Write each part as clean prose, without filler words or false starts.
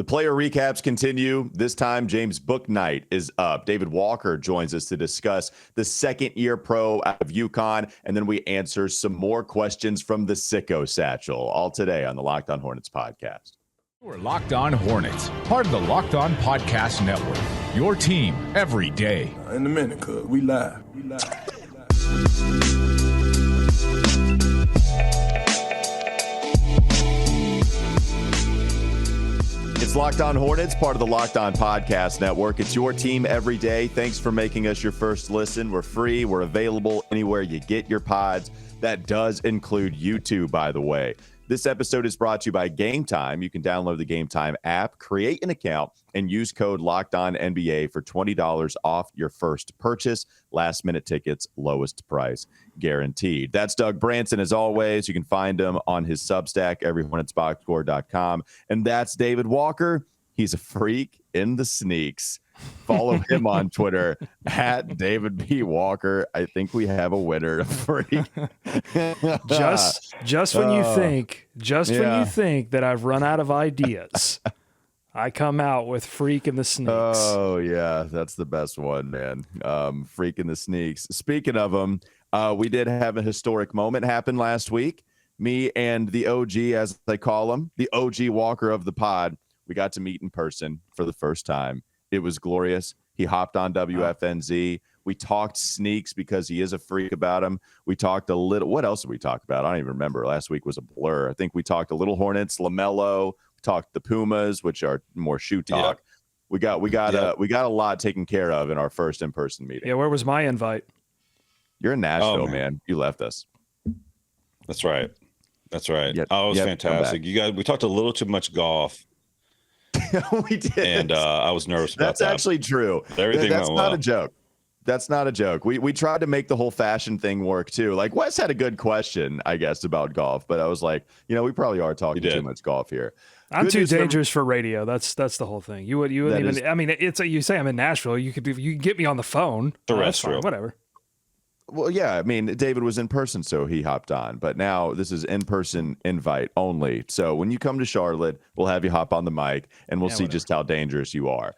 The player recaps continue. This time, James Bouknight is up. David Walker joins us to discuss the second-year pro out of UConn, and then we answer some more questions from the Sicko Satchel. All today on the Locked On Hornets podcast. We're Locked On Hornets, part of the Locked On Podcast Network. Your team every day. In a minute, cuz we live. It's Locked On Hornets, part of the Locked On Podcast Network. It's your team every day. Thanks for making us your first listen. We're free. We're available anywhere you get your pods. That does include YouTube, by the way. This episode is brought to you by Game Time. You can download the Game Time app, create an account, and use code LOCKEDONNBA for $20 off your first purchase. Last-minute tickets, lowest price guaranteed. That's Doug Branson, as always. You can find him on his Substack, everyhornetsboxscore.com. And that's David Walker. He's a freak in the sneaks. Follow him on Twitter at David B. Walker. I think we have a winner. Freak. just when you think that I've run out of ideas, I come out with Freak in the Sneaks. Oh yeah, that's the best one, man. Freak in the Sneaks. Speaking of them, we did have a historic moment happen last week. Me and the OG, as they call him, the OG Walker of the pod, we got to meet in person for the first time. It was glorious. He hopped on WFNZ. We talked sneaks because he is a freak about them. We talked a little. What else did we talk about? I don't even remember. Last week was a blur. I think we talked a little Hornets, LaMelo. We talked the Pumas, which are more shoe talk. Yeah. We got a lot taken care of in our first in-person meeting. Yeah, where was my invite? You're in Nashville, man. You left us. That's right. It was fantastic. You guys, we talked a little too much golf. We did, and I was nervous about that. That's actually true. Everything That's went not well. a joke. That's not a joke. We tried to make the whole fashion thing work too. Like Wes had a good question, I guess, about golf, but I was like, we probably are talking too much golf here. I'm too dangerous for radio. That's the whole thing. You wouldn't even. I mean, you say I'm in Nashville. You can get me on the phone. Terrestrial, whatever. Well, yeah, I mean, David was in person, so he hopped on. But now this is in-person invite only. So when you come to Charlotte, we'll have you hop on the mic, and we'll see just how dangerous you are.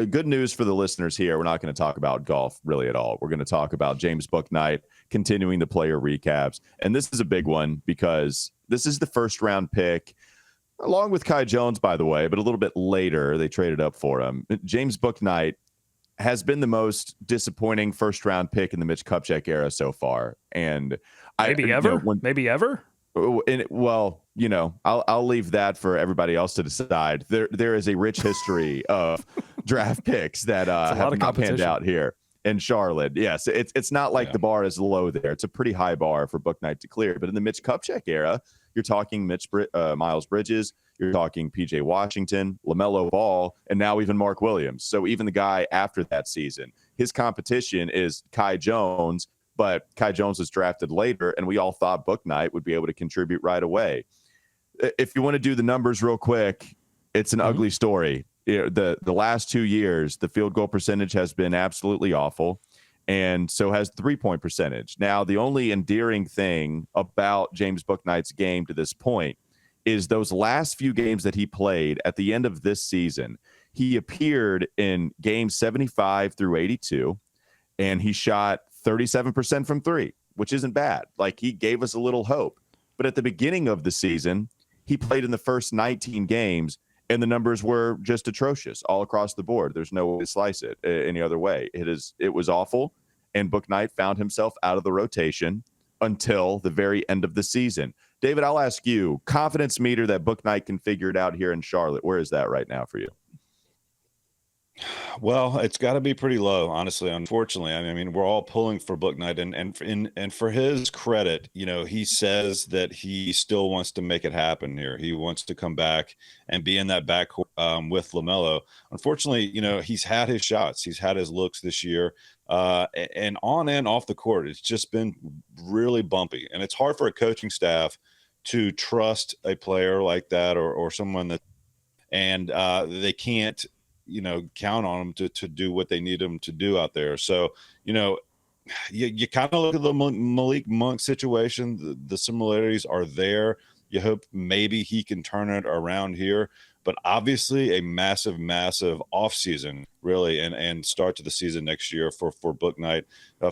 Good news for the listeners here. We're not going to talk about golf really at all. We're going to talk about James Bouknight, continuing the player recaps. And this is a big one because this is the first-round pick, along with Kai Jones, by the way, but a little bit later, they traded up for him. James Bouknight has been the most disappointing first-round pick in the Mitch Kupchak era so far, and maybe ever. Well, I'll leave that for everybody else to decide. There is a rich history of draft picks that have not panned out here in Charlotte. Yes, it's not like the bar is low there. It's a pretty high bar for Bouknight to clear. But in the Mitch Kupchak era, you're talking Miles Bridges. You're talking P.J. Washington, LaMelo Ball, and now even Mark Williams. So even the guy after that season, his competition is Kai Jones, but Kai Jones was drafted later, and we all thought Bouknight would be able to contribute right away. If you want to do the numbers real quick, it's an ugly story. The last 2 years, the field goal percentage has been absolutely awful, and so has the three-point percentage. Now, the only endearing thing about James Bouknight's game to this point is those last few games that he played at the end of this season. He appeared in games 75 through 82, and he shot 37% from three, which isn't bad. Like, he gave us a little hope. But at the beginning of the season, he played in the first 19 games, and the numbers were just atrocious all across the board. There's no way to slice it any other way. It was awful, and Bouknight found himself out of the rotation until the very end of the season. David, I'll ask you, confidence meter that Bouknight can figure it out here in Charlotte. Where is that right now for you? Well, it's got to be pretty low, honestly. Unfortunately, I mean, we're all pulling for Bouknight, and for his credit, he says that he still wants to make it happen here. He wants to come back and be in that backcourt with LaMelo. Unfortunately, he's had his shots, he's had his looks this year, and on and off the court, it's just been really bumpy, and it's hard for a coaching staff to trust a player like that or someone that, and they can't count on them to do what they need them to do out there. So, you kind of look at the Malik Monk situation. The similarities are there. You hope maybe he can turn it around here. but obviously a massive offseason, really, and start to the season next year for Bouknight.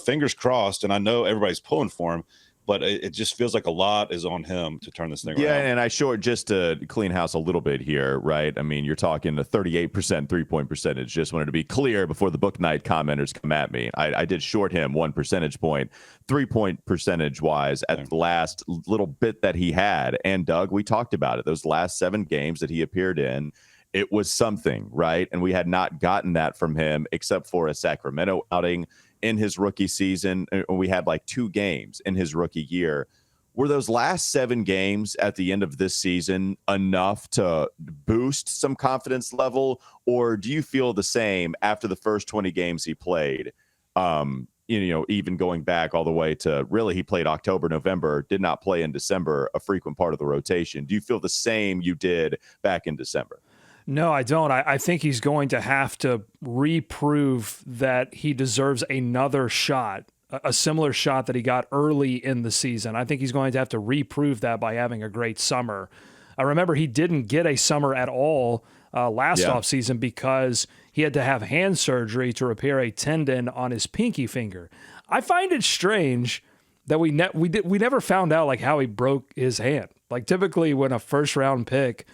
Fingers crossed, and I know everybody's pulling for him, but it just feels like a lot is on him to turn this thing around. Yeah, and I just to clean house a little bit here, right? I mean, you're talking a 38% three-point percentage. Just wanted to be clear before the Bouknight commenters come at me. I did short him 1 percentage point, 3-point percentage-wise at the last little bit that he had. And, Doug, we talked about it. Those last 7 games that he appeared in, it was something, right? And we had not gotten that from him except for a Sacramento outing in his rookie season. We had like 2 games in his rookie year. Were those last 7 games at the end of this season enough to boost some confidence level, or do you feel the same after the first 20 games he played? Even going back all the way to really he played October, November, did not play in December, a frequent part of the rotation. Do you feel the same you did back in December? No, I don't. I think he's going to have to reprove that he deserves another shot, a similar shot that he got early in the season. I think he's going to have to reprove that by having a great summer. I remember he didn't get a summer at all last offseason because he had to have hand surgery to repair a tendon on his pinky finger. I find it strange that we never found out like how he broke his hand. Like typically when a first round pick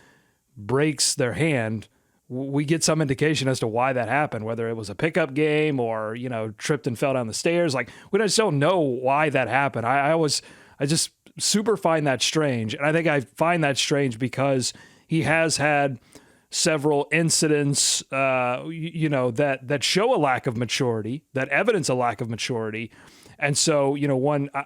breaks their hand, we get some indication as to why that happened, whether it was a pickup game or, tripped and fell down the stairs. Like we just don't know why that happened. I just super find that strange. And I think I find that strange because he has had several incidents, that show a lack of maturity, that evidence a lack of maturity. And so,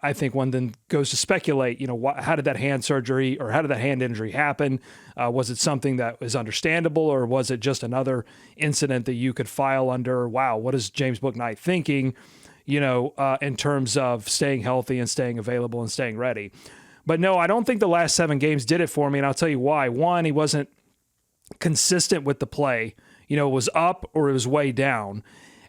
I think one then goes to speculate, how did that hand surgery or how did that hand injury happen? Was it something that was understandable, or was it just another incident that you could file under, wow, what is James Bouknight thinking, in terms of staying healthy and staying available and staying ready? But no, I don't think the last 7 games did it for me. And I'll tell you why. One, he wasn't consistent with the play. It was up or it was way down.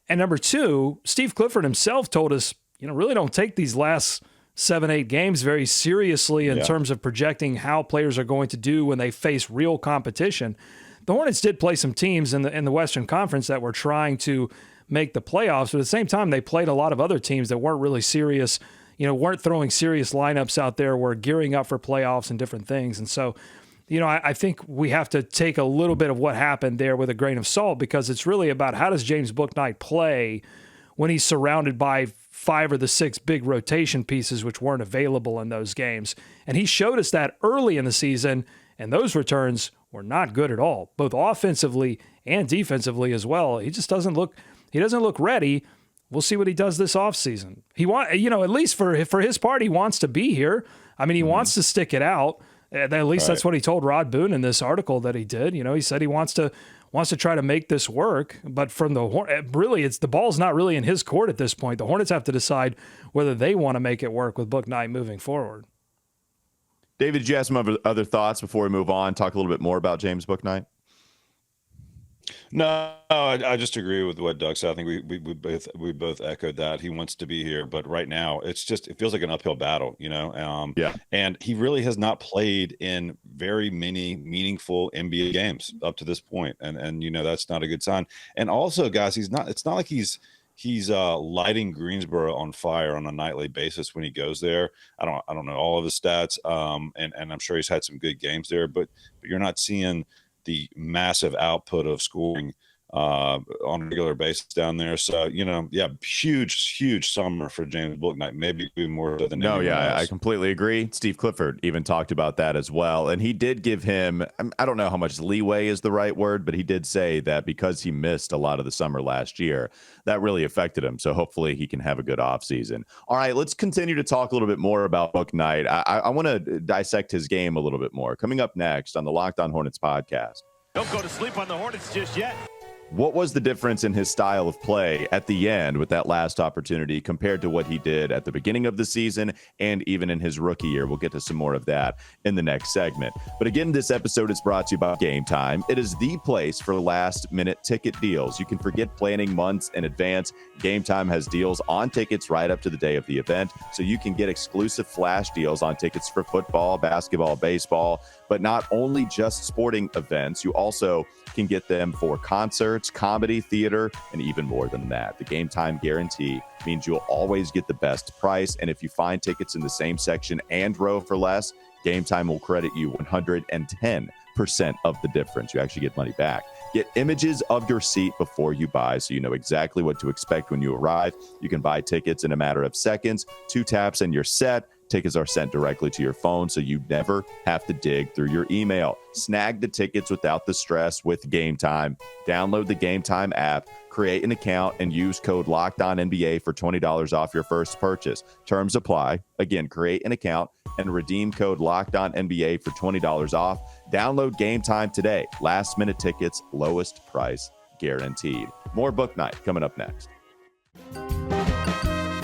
And number 2, Steve Clifford himself told us, really don't take these last 7-8 games very seriously in terms of projecting how players are going to do when they face real competition. The Hornets did play some teams in the Western Conference that were trying to make the playoffs, but at the same time, they played a lot of other teams that weren't really serious, weren't throwing serious lineups out there, were gearing up for playoffs and different things. And so, I think we have to take a little bit of what happened there with a grain of salt, because it's really about how does James Bouknight play when he's surrounded by 5 or the 6 big rotation pieces which weren't available in those games. And he showed us that early in the season, and those returns were not good at all, both offensively and defensively as well. He just doesn't look ready. We'll see what he does this offseason. At least for his part, he wants to be here. I mean, he wants to stick it out. At least that's what he told Rod Boone in this article that he did. He said he wants to try to make this work, but from the ball's not really in his court at this point. The Hornets have to decide whether they want to make it work with Bouknight moving forward. David, did you have some other thoughts before we move on? Talk a little bit more about James Bouknight. No, I just agree with what Doug said. I think we both echoed that. He wants to be here, but right now it feels like an uphill battle, And he really has not played in very many meaningful NBA games up to this point, and that's not a good sign. And also, guys, it's not like he's lighting Greensboro on fire on a nightly basis when he goes there. I don't know all of his stats, and I'm sure he's had some good games there, but you're not seeing the massive output of scoring on a regular basis down there. So, huge summer for James Bouknight, maybe even more so than anyone else. I completely agree. Steve Clifford even talked about that as well. And he did give him, I don't know how much leeway is the right word, but he did say that because he missed a lot of the summer last year, that really affected him. So hopefully he can have a good offseason. All right, let's continue to talk a little bit more about Bouknight. I want to dissect his game a little bit more. Coming up next on the Locked On Hornets podcast. Don't go to sleep on the Hornets just yet. What was the difference in his style of play at the end with that last opportunity compared to what he did at the beginning of the season and even in his rookie year? We'll get to some more of that in the next segment. But again, this episode is brought to you by Game Time. It is the place for last-minute ticket deals. You can forget planning months in advance. Game Time has deals on tickets right up to the day of the event, so you can get exclusive flash deals on tickets for football, basketball, baseball, but not only just sporting events. You also can get them for concerts, comedy, theater, and even more than that. The Game Time guarantee means you'll always get the best price. And if you find tickets in the same section and row for less, Game Time will credit you 110% of the difference. You actually get money back. Get images of your seat before you buy so you know exactly what to expect when you arrive. You can buy tickets in a matter of seconds, 2 taps, and you're set. Tickets are sent directly to your phone, so you never have to dig through your email. Snag the tickets without the stress with Game Time. Download the Game Time app, create an account, and use code LOCKEDONNBA for $20 off your first purchase. Terms apply. Again, create an account and redeem code LOCKEDONNBA for $20 off. Download Game Time today. Last-minute tickets, lowest price guaranteed. More Book Night coming up next.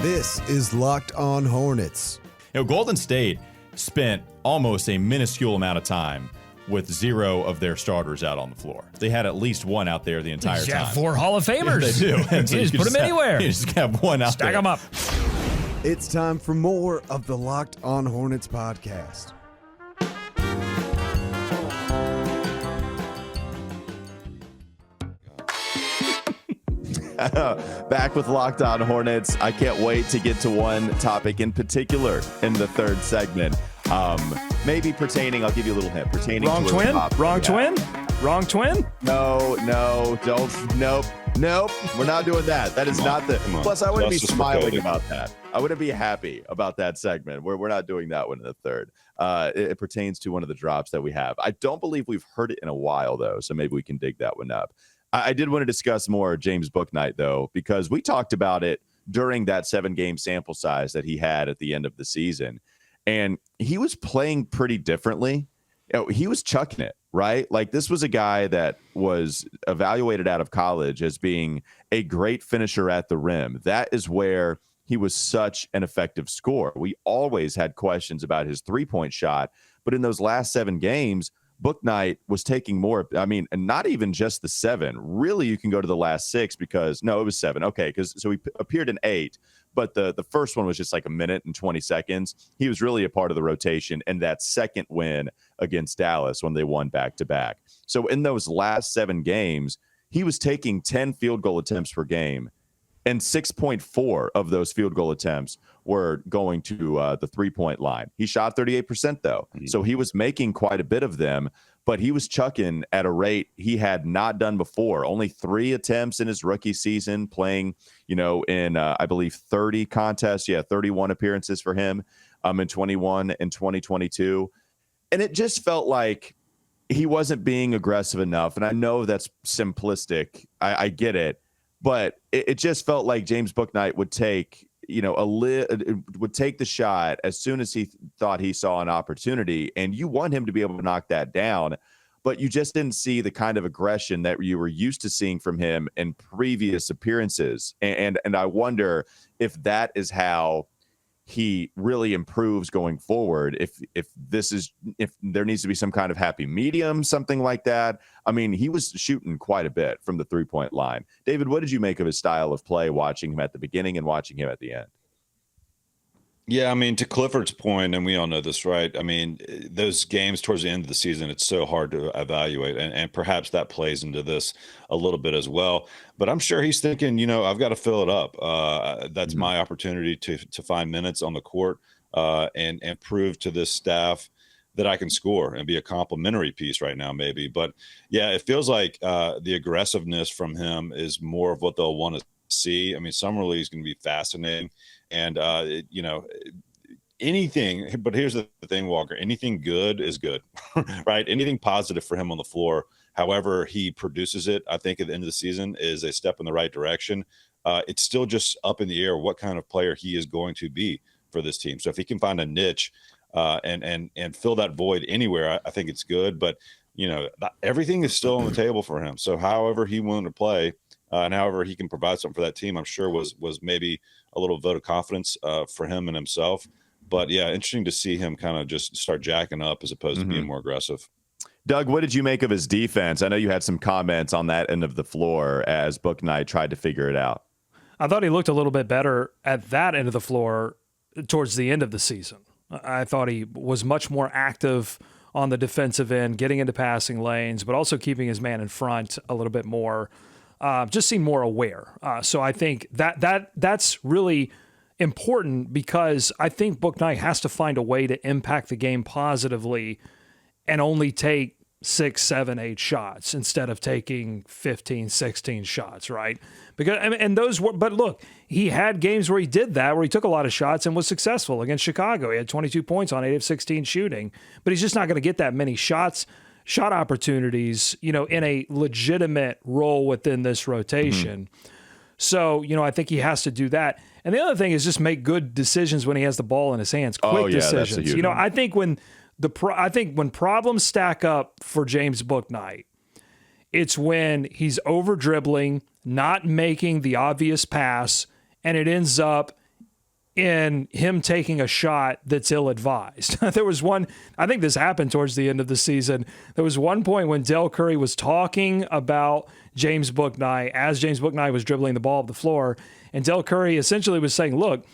This is Locked On Hornets. Golden State spent almost a minuscule amount of time with 0 of their starters out on the floor. They had at least one out there the entire time. Yeah, 4 Hall of Famers. Yeah, they do. And so you just put them anywhere. You just have one out there. Stack them up. It's time for more of the Locked On Hornets podcast. Back with Locked On Hornets. I can't wait to get to one topic in particular in the third segment. Maybe pertaining, I'll give you a little hint. Pertaining Wrong to twin? Wrong twin? Wrong twin? No, don't. Nope. We're not doing that. That is not the. Plus, I wouldn't be smiling about that. I wouldn't be happy about that segment. We're not doing that one in the third. It pertains to one of the drops that we have. I don't believe we've heard it in a while, though, so maybe we can dig that one up. I did want to discuss more James Bouknight, though, because we talked about it during that 7-game sample size that he had at the end of the season. And he was playing pretty differently. He was chucking it, right? Like, this was a guy that was evaluated out of college as being a great finisher at the rim. That is where he was such an effective scorer. We always had questions about his three-point shot, but in those last 7 games, Bouknight was taking more. I mean, and not even just the 7. Really, you can go to the last 6 because it was 7. Okay, so he appeared in 8, but the first one was just like a minute and 20 seconds. He was really a part of the rotation in that second win against Dallas when they won back-to-back. So in those last 7 games, he was taking 10 field goal attempts per game, and 6.4 of those field goal attempts were going to the three-point line. He shot 38%, though. So he was making quite a bit of them, but he was chucking at a rate he had not done before. Only 3 attempts in his rookie season, playing, in, I believe, 30 contests. 31 appearances for him in 21 and 2022. And it just felt like he wasn't being aggressive enough. And I know that's simplistic. I get it. But it just felt like James Bouknight would take, would take the shot as soon as he thought he saw an opportunity. And you want him to be able to knock that down. But you just didn't see the kind of aggression that you were used to seeing from him in previous appearances. And I wonder if that is how he really improves going forward. If there needs to be some kind of happy medium, something like that. I mean, he was shooting quite a bit from the three-point line. David, what did you make of his style of play, watching him at the beginning and watching him at the end? Yeah, I mean, to Clifford's point, and we all know this, right? I mean, those games towards the end of the season, it's so hard to evaluate, and perhaps that plays into this a little bit as well. But I'm sure he's thinking, I've got to fill it up. That's my opportunity to find minutes on the court and prove to this staff that I can score and be a complimentary piece right now, maybe. But yeah, it feels like the aggressiveness from him is more of what they'll want to see. I mean, Summer League is going to be fascinating. And, anything, but here's the thing, Walker, anything good is good, right? Anything positive for him on the floor, however he produces it, I think at the end of the season is a step in the right direction. It's still just up in the air what kind of player he is going to be for this team. So if he can find a niche and fill that void anywhere, I think it's good. But everything is still on the table for him. So however he willing to play and however he can provide something for that team, I'm sure was maybe a little vote of confidence for him and himself. But yeah, interesting to see him kind of just start jacking up as opposed to being more aggressive. Doug, what did you make of his defense? I know you had some comments on that end of the floor as Bouknight tried to figure it out. I thought he looked a little bit better at that end of the floor towards the end of the season. I thought he was much more active on the defensive end, getting into passing lanes, but also keeping his man in front a little bit more. Just seemed more aware. So I think that's really important because I think Bouknight has to find a way to impact the game positively and only take 6, 7, 8 shots instead of taking 15, 16 shots, right? Because and those were, but look, he had games where he did that, where he took a lot of shots and was successful against Chicago. He had 22 points on 8 of 16 shooting, but he's just not going to get that many shot opportunities, in a legitimate role within this rotation. So, I think he has to do that. And the other thing is just make good decisions when he has the ball in his hands, quick decisions. That's a huge one. I think when problems stack up for James Bouknight, it's when he's over dribbling, not making the obvious pass, and it ends up in him taking a shot that's ill-advised. There was one, I think this happened towards the end of the season. There was one point when Del Curry was talking about James Bouknight as James Bouknight was dribbling the ball up the floor, and Del Curry essentially was saying, look,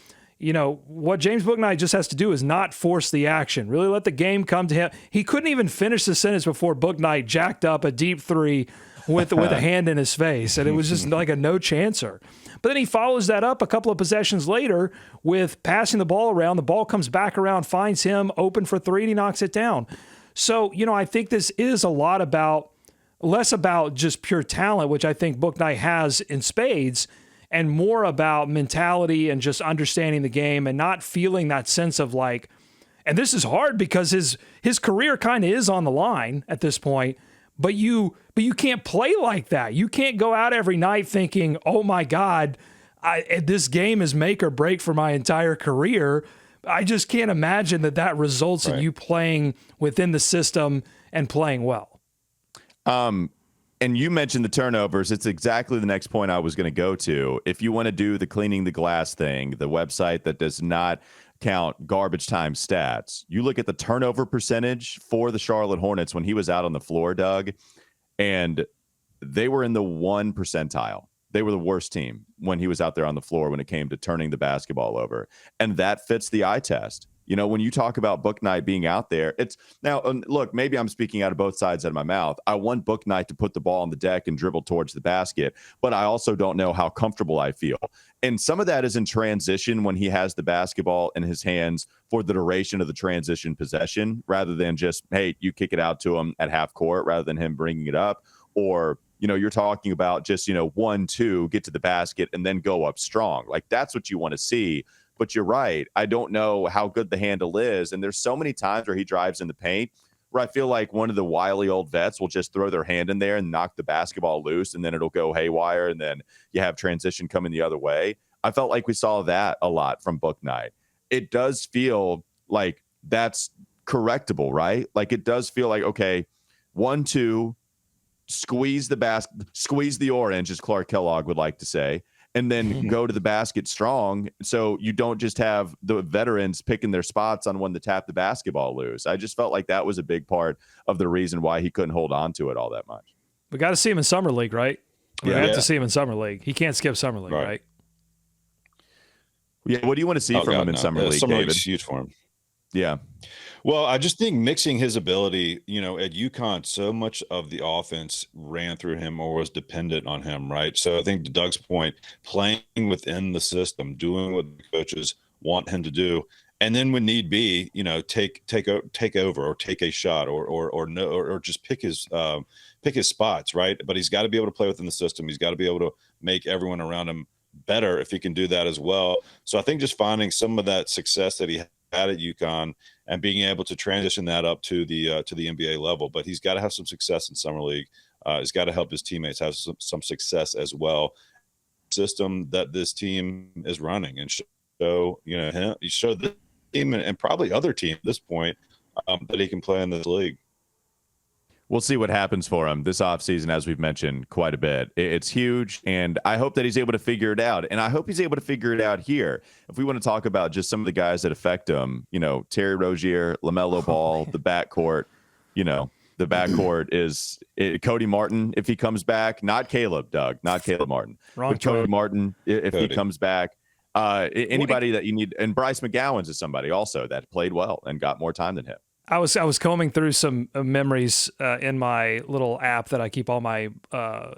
what James Bouknight just has to do is not force the action, really let the game come to him. He couldn't even finish the sentence before Bouknight jacked up a deep three with a hand in his face, and it was just like a no-chancer. But then he follows that up a couple of possessions later with passing the ball around. The ball comes back around, finds him open for three, and he knocks it down. So, I think this is a lot less about just pure talent, which I think Bouknight has in spades, and more about mentality and just understanding the game and not feeling that sense of like, and this is hard because his career kind of is on the line at this point, but you can't play like that. You can't go out every night thinking, oh my God, this game is make or break for my entire career. I just can't imagine that results in you playing within the system and playing well. And you mentioned the turnovers. It's exactly the next point I was going to go to. If you want to do the cleaning the glass thing, the website that does not count garbage time stats, you look at the turnover percentage for the Charlotte Hornets when he was out on the floor, Doug, and they were in the 1 percentile. They were the worst team when he was out there on the floor when it came to turning the basketball over. And that fits the eye test. When you talk about Bouknight being out there, it's now, look, maybe I'm speaking out of both sides of my mouth. I want Bouknight to put the ball on the deck and dribble towards the basket, but I also don't know how comfortable I feel. And some of that is in transition when he has the basketball in his hands for the duration of the transition possession, rather than just, hey, you kick it out to him at half court rather than him bringing it up. Or, you're talking about just, 1, 2, get to the basket and then go up strong. Like that's what you want to see. But you're right. I don't know how good the handle is. And there's so many times where he drives in the paint where I feel like one of the wily old vets will just throw their hand in there and knock the basketball loose, and then it'll go haywire, and then you have transition coming the other way. I felt like we saw that a lot from Bouknight. It does feel like that's correctable, right? Like it does feel like, okay, 1, 2, squeeze the orange, as Clark Kellogg would like to say, and then go to the basket strong, so you don't just have the veterans picking their spots on when to tap the basketball loose. I just felt like that was a big part of the reason why he couldn't hold on to it all that much. We got to see him in Summer League, right? We have to see him in Summer League. He can't skip Summer League, right? Yeah, what do you want to see from him in Summer League, Summer David? League's huge for him. Yeah. Well, I just think mixing his ability, at UConn, so much of the offense ran through him or was dependent on him, right? So I think to Doug's point, playing within the system, doing what the coaches want him to do, and then when need be, take over or take a shot or just pick his spots, right? But he's got to be able to play within the system. He's got to be able to make everyone around him better if he can do that as well. So I think just finding some of that success that he had at UConn and being able to transition that up to the NBA level. But he's got to have some success in Summer League. He's got to help his teammates have some success as well. System that this team is running, and show he showed the team and probably other team at this point that he can play in this league. We'll see what happens for him this offseason, as we've mentioned quite a bit. It's huge, and I hope that he's able to figure it out. And I hope he's able to figure it out here. If we want to talk about just some of the guys that affect him, Terry Rozier, LaMelo Ball, the backcourt, the backcourt is Cody Martin if he comes back. Not Caleb, Doug. Not Caleb Martin. Wrong but Cody Martin if he comes back. Anybody that you need. And Bryce McGowan's is somebody also that played well and got more time than him. I was combing through some memories in my little app that I keep all my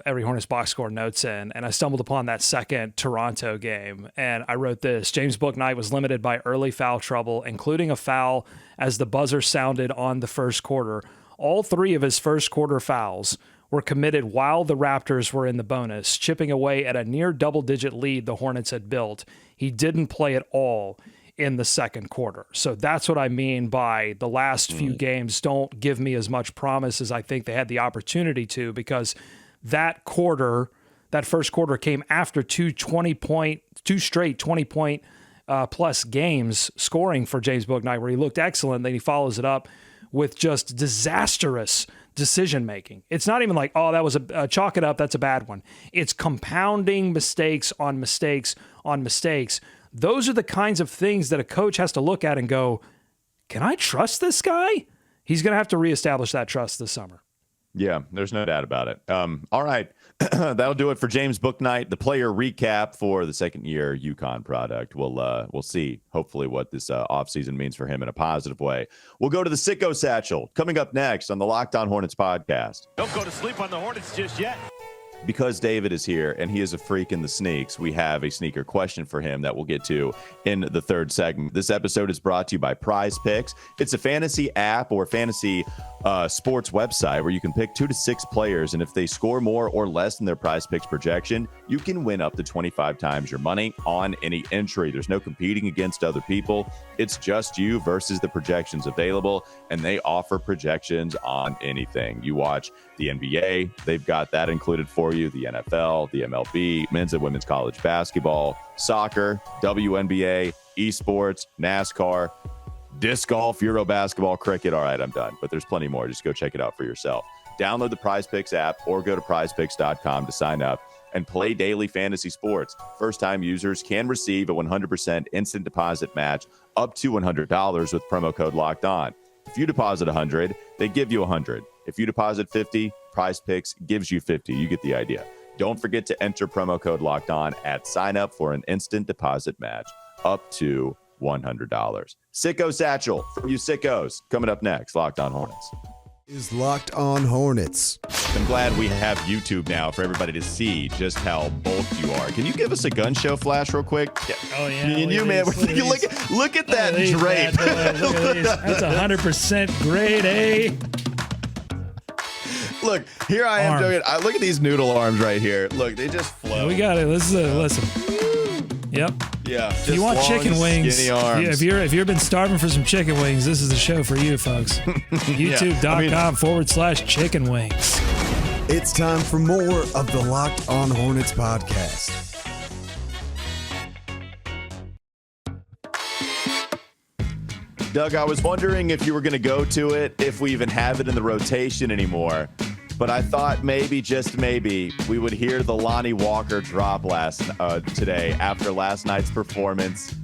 Every Hornets Boxscore notes in, and I stumbled upon that second Toronto game, and I wrote this. James Bouknight was limited by early foul trouble, including a foul as the buzzer sounded on the first quarter. All 3 of his first quarter fouls were committed while the Raptors were in the bonus, chipping away at a near double-digit lead the Hornets had built. He didn't play at all in the second quarter. So that's what I mean by the last few games don't give me as much promise as I think they had the opportunity to, because that first quarter came after two straight 20-point plus games scoring for James Bouknight, where he looked excellent. Then he follows it up with just disastrous decision-making. It's not even like, oh, that was chalk it up, that's a bad one. It's compounding mistakes on mistakes on mistakes. Those are the kinds of things that a coach has to look at and go, can I trust this guy? He's going to have to reestablish that trust this summer. Yeah, there's no doubt about it. All right. That'll do it for James Bouknight, the player recap for the second-year UConn product. We'll see, hopefully, what this offseason means for him in a positive way. We'll go to the Sicko Satchel coming up next on the Locked On Hornets podcast. Don't go to sleep on the Hornets just yet. Because David is here and he is a freak in the sneaks, we have a sneaker question for him that we'll get to in the third segment. This episode is brought to you by PrizePicks. It's a fantasy app or fantasy sports website where you can pick 2 to 6 players, and if they score more or less than their PrizePicks projection, you can win up to 25 times your money on any entry. There's no competing against other people. It's just you versus the projections available, and they offer projections on anything. You watch the NBA, they've got that included for you, the NFL, the MLB, men's and women's college basketball, soccer, WNBA, esports, NASCAR, disc golf, Euro basketball, cricket. All right, I'm done, but there's plenty more. Just go check it out for yourself. Download the PrizePicks app or go to prizepicks.com to sign up and play daily fantasy sports. First-time users can receive a 100% instant deposit match up to $100 with promo code Locked On. If you deposit $100, they give you $100. If you deposit $50, PrizePicks gives you $50. You get the idea. Don't forget to enter promo code Locked On at sign up for an instant deposit match up to $100. Sicko Satchel from you sickos coming up next. Locked On Hornets is Locked On Hornets. I'm glad we have YouTube now for everybody to see just how bulked you are. Can you give us a gun show flash real quick? Oh yeah, me and you, man. Look at that drape. Look at these. That's 100% grade A. Look, here I am doing it. Look at these noodle arms right here. Look, they just flow. Yeah, we got it. Listen. Yep. Yeah. If you want chicken wings, if you've been starving for some chicken wings, this is the show for you, folks. YouTube.com/chicken wings. It's time for more of the Locked On Hornets podcast. Doug, I was wondering if you were going to go to it, if we even have it in the rotation anymore. But I thought maybe, just maybe, we would hear the Lonnie Walker drop today after last night's performance.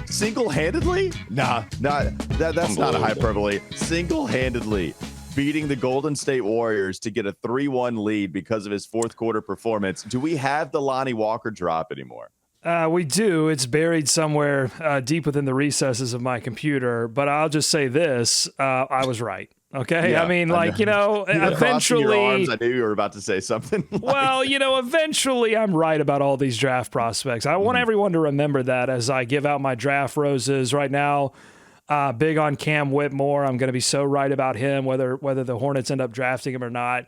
Single-handedly? That's not a hyperbole. Single-handedly beating the Golden State Warriors to get a 3-1 lead because of his fourth quarter performance. Do we have the Lonnie Walker drop anymore? We do. It's buried somewhere deep within the recesses of my computer. But I'll just say this. I was right. Okay. Yeah, I mean, eventually. Your arms, I knew you were about to say something. Eventually I'm right about all these draft prospects. I want everyone to remember that as I give out my draft roses right now. Big on Cam Whitmore. I'm going to be so right about him, whether the Hornets end up drafting him or not.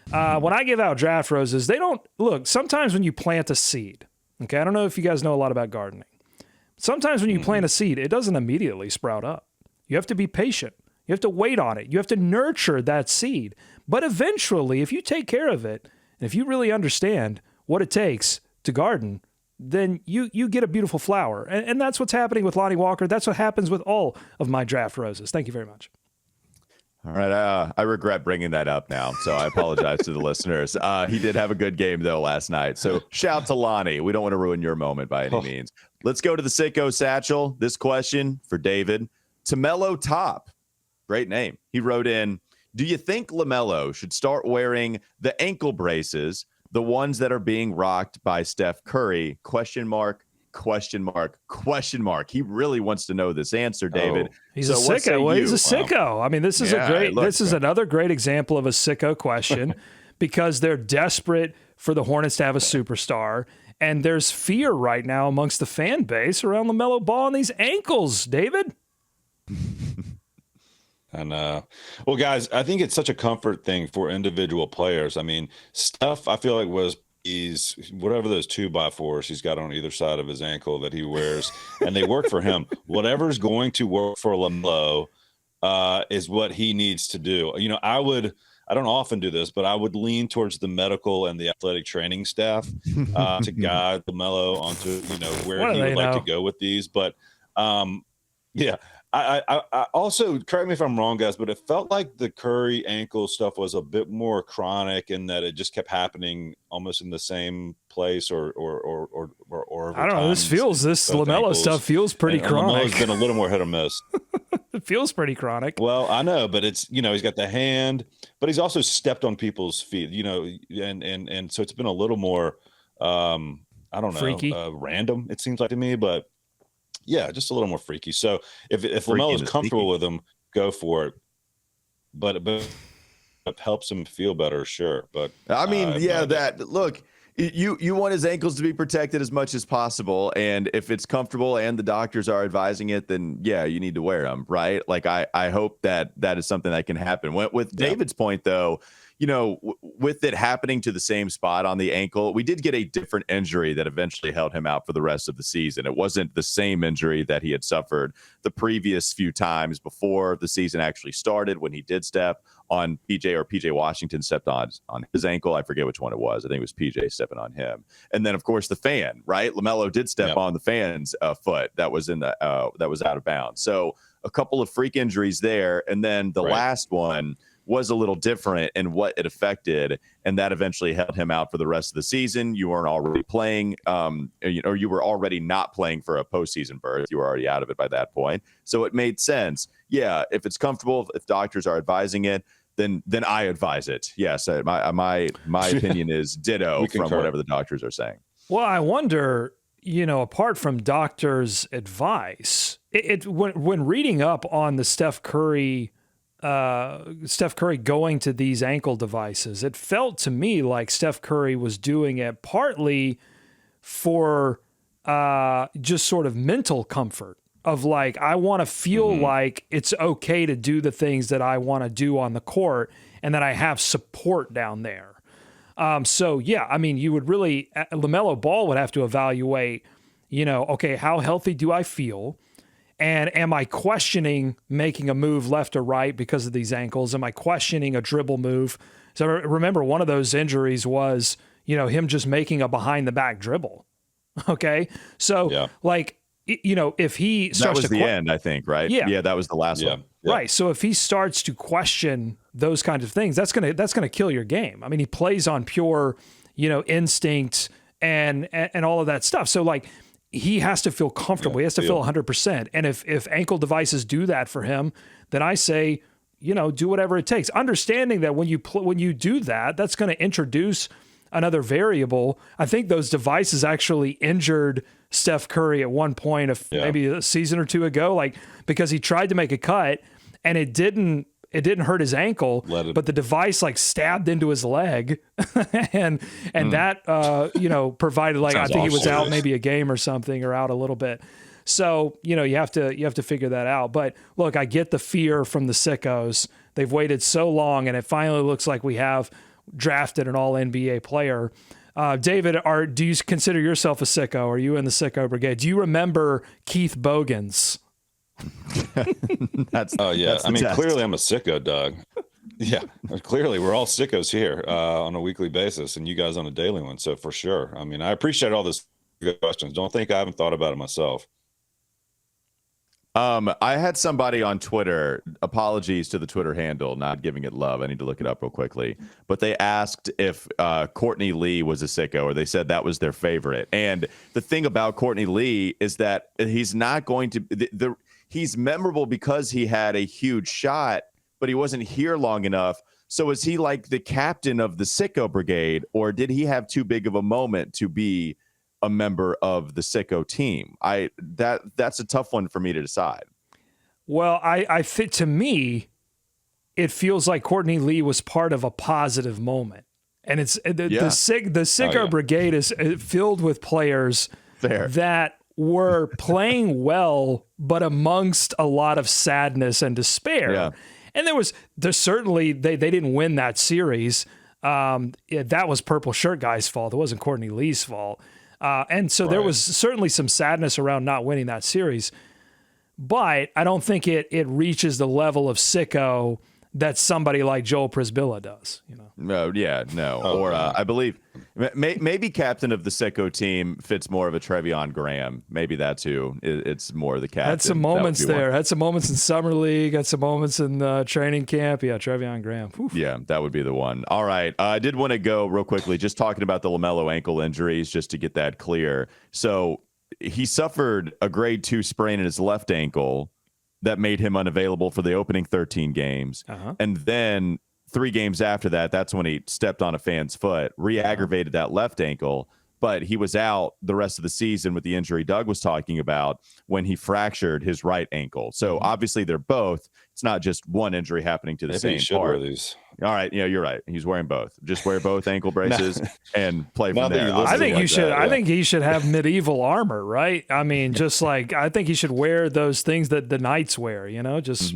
When I give out draft roses, they don't look. Sometimes when you plant a seed, okay, I don't know if you guys know a lot about gardening. Sometimes when you plant a seed, it doesn't immediately sprout up. You have to be patient. You have to wait on it. You have to nurture that seed. But eventually, if you take care of it, and if you really understand what it takes to garden, then you get a beautiful flower. And that's what's happening with Lonnie Walker. That's what happens with all of my draft roses. Thank you very much. All right, I regret bringing that up now, so I apologize to the listeners. He did have a good game, though, last night. So shout to Lonnie. We don't want to ruin your moment by any means. Let's go to the Sicko Satchel. This question for David. LaMelo Top. Great name. He wrote in, do you think LaMelo should start wearing the ankle braces, the ones that are being rocked by Steph Curry? Question mark. He really wants to know this answer, David. He's a sicko. Well, he's a sicko. I mean, this is this is another great example of a sicko question because they're desperate for the Hornets to have a superstar, and there's fear right now amongst the fan base around LaMelo Ball and these ankles, David. And well, guys, I think it's such a comfort thing for individual players. I mean, Steph, I feel like was whatever those 2x4s he's got on either side of his ankle that he wears, and they work for him. Whatever's going to work for LaMelo is what he needs to do. You know, I don't often do this, but I would lean towards the medical and the athletic training staff to guide LaMelo onto, you know, where he would like to go with these. But yeah. I also, correct me if I'm wrong, guys, but it felt like the Curry ankle stuff was a bit more chronic in that it just kept happening almost in the same place or I don't know. This LaMelo stuff feels pretty chronic. LaMelo's been a little more hit or miss. It feels pretty chronic. Well, I know, but it's, you know, he's got the hand, but he's also stepped on people's feet, you know, and so it's been a little more, I don't know, freaky, random, it seems like to me, but yeah, just a little more freaky. So if LaMelo is comfortable with him, go for it. But it helps him feel better, sure. But I mean, look, you want his ankles to be protected as much as possible, and if it's comfortable and the doctors are advising it, then yeah, you need to wear them, right? Like I hope that is something that can happen. With David's point, though, you know, with it happening to the same spot on the ankle, we did get a different injury that eventually held him out for the rest of the season. It wasn't the same injury that he had suffered the previous few times before the season actually started when he did step on PJ Washington stepped on his ankle. I forget which one it was. I think it was PJ stepping on him. And then, of course, the fan, right? LaMelo did step on the fan's foot that was that was out of bounds. So a couple of freak injuries there. And then the last one was a little different in what it affected, and that eventually held him out for the rest of the season. You weren't already playing, or you were already not playing for a postseason berth. You were already out of it by that point. So it made sense. Yeah, if it's comfortable, if doctors are advising it, then I advise it. Yes, my opinion is ditto from whatever the doctors are saying. Well, I wonder, you know, apart from doctors' advice, when reading up on the Steph Curry going to these ankle devices, it felt to me like Steph Curry was doing it partly for just sort of mental comfort of like, I want to feel like it's okay to do the things that I want to do on the court and that I have support down there. So yeah, I mean, you would really, LaMelo Ball would have to evaluate, you know, okay, how healthy do I feel? And am I questioning making a move left or right because of these ankles? Am I questioning a dribble move? So remember, one of those injuries was, you know, him just making a behind the back dribble. Okay. So like, you know, if he starts that was the end, I think, right? Yeah, that was the last one. Yeah. Right. So if he starts to question those kinds of things, that's gonna kill your game. I mean, he plays on pure, you know, instinct and all of that stuff. So like, he has to feel comfortable. He has to feel 100%. And if ankle devices do that for him, then I say, you know, do whatever it takes. Understanding that when you do that, that's going to introduce another variable. I think those devices actually injured Steph Curry at one point, maybe a season or two ago, like because he tried to make a cut and it didn't hurt his ankle, but the device like stabbed into his leg and that, you know, provided like, I think he was out maybe a game or something or out a little bit. So, you know, you have to figure that out. But look, I get the fear from the sickos. They've waited so long and it finally looks like we have drafted an all NBA player. David, do you consider yourself a sicko? Are you in the sicko brigade? Do you remember Keith Bogans? That's I mean, clearly I'm a sicko, Doug. Yeah, clearly we're all sickos here on a weekly basis, and you guys on a daily one. So for sure, I mean, I appreciate all this good questions. Don't think I haven't thought about it myself. I had somebody on Twitter, apologies to the Twitter handle, not giving it love. I need to look it up real quickly. But they asked if Courtney Lee was a sicko, or they said that was their favorite. And the thing about Courtney Lee is that he's not going to he's memorable because he had a huge shot, but he wasn't here long enough. So is he like the captain of the sicko brigade, or did he have too big of a moment to be a member of the sicko team? That's a tough one for me to decide. Well, I think to me, it feels like Courtney Lee was part of a positive moment, and it's the sicko brigade is filled with players that were playing well, but amongst a lot of sadness and despair. Yeah. And there's certainly they didn't win that series. That was Purple Shirt Guy's fault. It wasn't Courtney Lee's fault. And so there was certainly some sadness around not winning that series, but I don't think it reaches the level of sicko that somebody like Joel Prisbilla does. I believe maybe captain of the sicko team fits more of a Trevion Graham. Maybe that's who it's more the captain. Had some moments there. Had some moments in summer league. Had some moments in training camp. Yeah, Trevion Graham. Oof. Yeah, that would be the one. All right, I did want to go real quickly, just talking about the LaMelo ankle injuries, just to get that clear. So he suffered a grade 2 sprain in his left ankle that made him unavailable for the opening 13 games. And then 3 games after that, that's when he stepped on a fan's foot, re-aggravated that left ankle, but he was out the rest of the season with the injury Doug was talking about when he fractured his right ankle. So obviously they're both, it's not just one injury happening to the same part. All right, you're right. He's wearing both. Just wear both ankle braces and play from there. I think you should. I think he should have medieval armor, right? I mean, just like I think he should wear those things that the knights wear. Just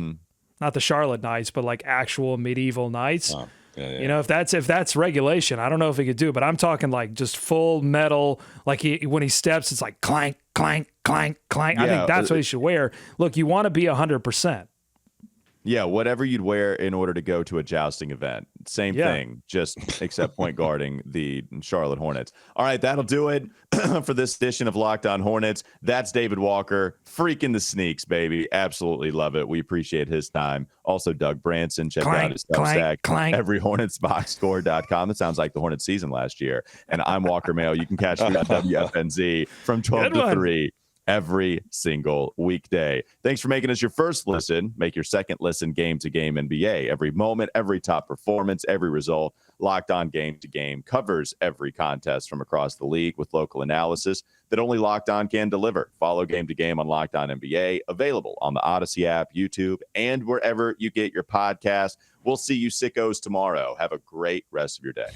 not the Charlotte Knights, but like actual medieval knights. Oh, if that's regulation, I don't know if he could do, but I'm talking like just full metal. Like when he steps, it's like clank, clank, clank, clank. I think that's what he should wear. Look, you want to be 100%. Yeah, whatever you'd wear in order to go to a jousting event. Same thing, just except point guarding the Charlotte Hornets. All right, that'll do it for this edition of Locked On Hornets. That's David Walker, freaking the sneaks, baby. Absolutely love it. We appreciate his time. Also, Doug Branson. Check out his substack, everyhornetsboxscore.com. That sounds like the Hornets season last year. And I'm Walker Mayo. You can catch me on WFNZ from 12 to 3. Every single weekday. Thanks for making us your first listen. Make your second listen game to game NBA. Every moment, every top performance, every result. Locked On Game to Game covers every contest from across the league with local analysis that only Locked On can deliver. Follow Game to Game on Locked On NBA, available on the Odyssey app, YouTube, and wherever you get your podcast. We'll see you sickos tomorrow. Have a great rest of your day.